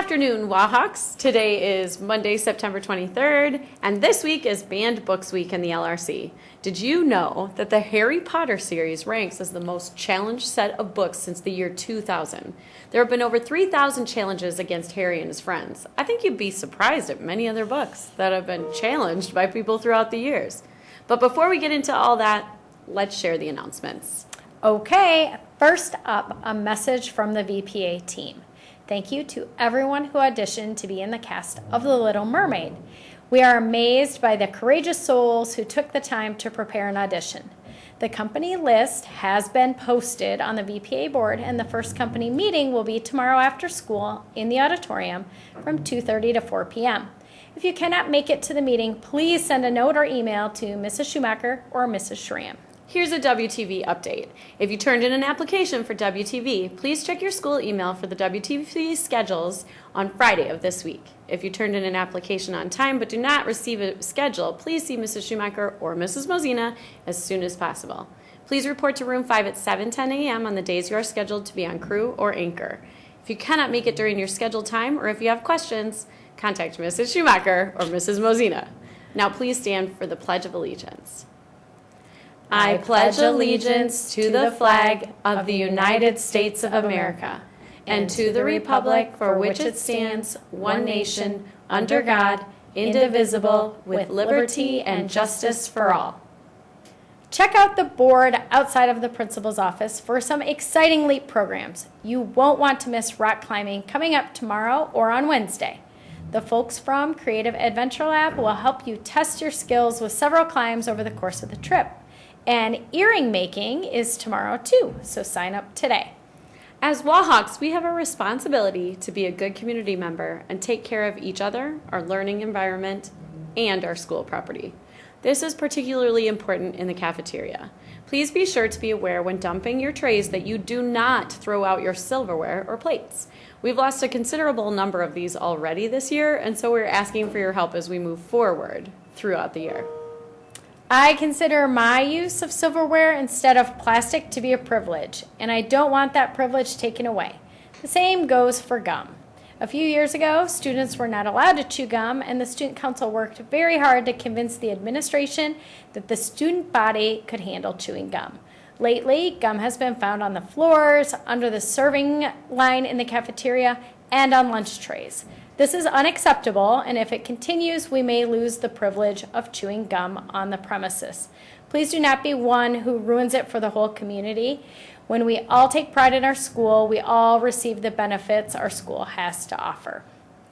afternoon, Wahawks. Today is Monday, September 23rd, and this week is Banned Books Week in the LRC. Did you know that the Harry Potter series ranks as the most challenged set of books since the year 2000? There have been over 3,000 challenges against Harry and his friends. I think you'd be surprised at many other books that have been challenged by people throughout the years. But before we get into all that, let's share the announcements. Okay, first up, a message from the VPA team. Thank you to everyone who auditioned to be in the cast of The Little Mermaid. We are amazed by the courageous souls who took the time to prepare an audition. The company list has been posted on the VPA board, and the first company meeting will be tomorrow after school in the auditorium from 2:30 to 4 p.m. If you cannot make it to the meeting, please send a note or email to Mrs. Schumacher or Mrs. Schramm. Here's a WTV update. If you turned in an application for WTV, please check your school email for the WTV schedules on Friday of this week. If you turned in an application on time but do not receive a schedule, please see Mrs. Schumacher or Mrs. Mosina as soon as possible. Please report to room 5 at 7:10 a.m. on the days you are scheduled to be on crew or anchor. If you cannot make it during your scheduled time or if you have questions, contact Mrs. Schumacher or Mrs. Mosina. Now please stand for the Pledge of Allegiance. I pledge allegiance to the flag of the United States of America and to the republic for which it stands, one nation, under God, indivisible, with liberty and justice for all. Check out the board outside of the principal's office for some exciting LEAP programs. You won't want to miss rock climbing coming up tomorrow or on Wednesday. The folks from Creative Adventure Lab will help you test your skills with several climbs over the course of the trip. And earring making is tomorrow too, so sign up today. As Wahawks, we have a responsibility to be a good community member and take care of each other, our learning environment, and our school property. This is particularly important in the cafeteria. Please be sure to be aware when dumping your trays that you do not throw out your silverware or plates. We've lost a considerable number of these already this year, and so we're asking for your help as we move forward throughout the year. I consider my use of silverware instead of plastic to be a privilege, and I don't want that privilege taken away. The same goes for gum. A few years ago, students were not allowed to chew gum, and the student council worked very hard to convince the administration that the student body could handle chewing gum. Lately, gum has been found on the floors, under the serving line in the cafeteria, and on lunch trays. This is unacceptable, and if it continues, we may lose the privilege of chewing gum on the premises. Please do not be one who ruins it for the whole community. When we all take pride in our school, we all receive the benefits our school has to offer.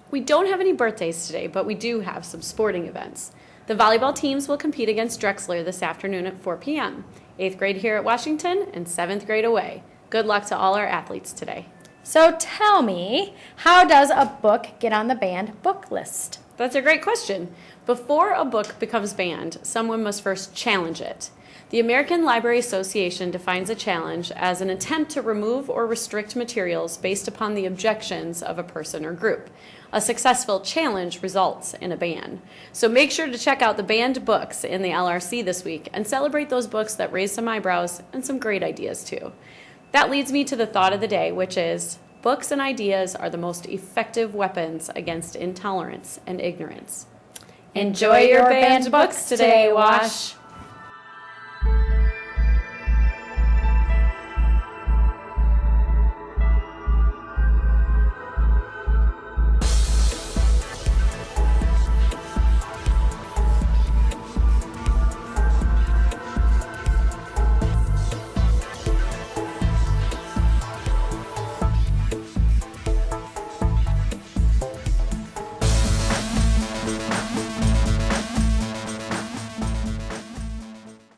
We don't have any birthdays today, but we do have some sporting events. The volleyball teams will compete against Drexler this afternoon at 4 p.m. 8th grade here at Washington and 7th grade away. Good luck to all our athletes today. So tell me, how does a book get on the banned book list? That's a great question. Before a book becomes banned, someone must first challenge it. The American Library Association defines a challenge as an attempt to remove or restrict materials based upon the objections of a person or group. A successful challenge results in a ban. So make sure to check out the banned books in the LRC this week and celebrate those books that raise some eyebrows and some great ideas too. That leads me to the thought of the day, which is, books and ideas are the most effective weapons against intolerance and ignorance. Enjoy your banned books today, Wash!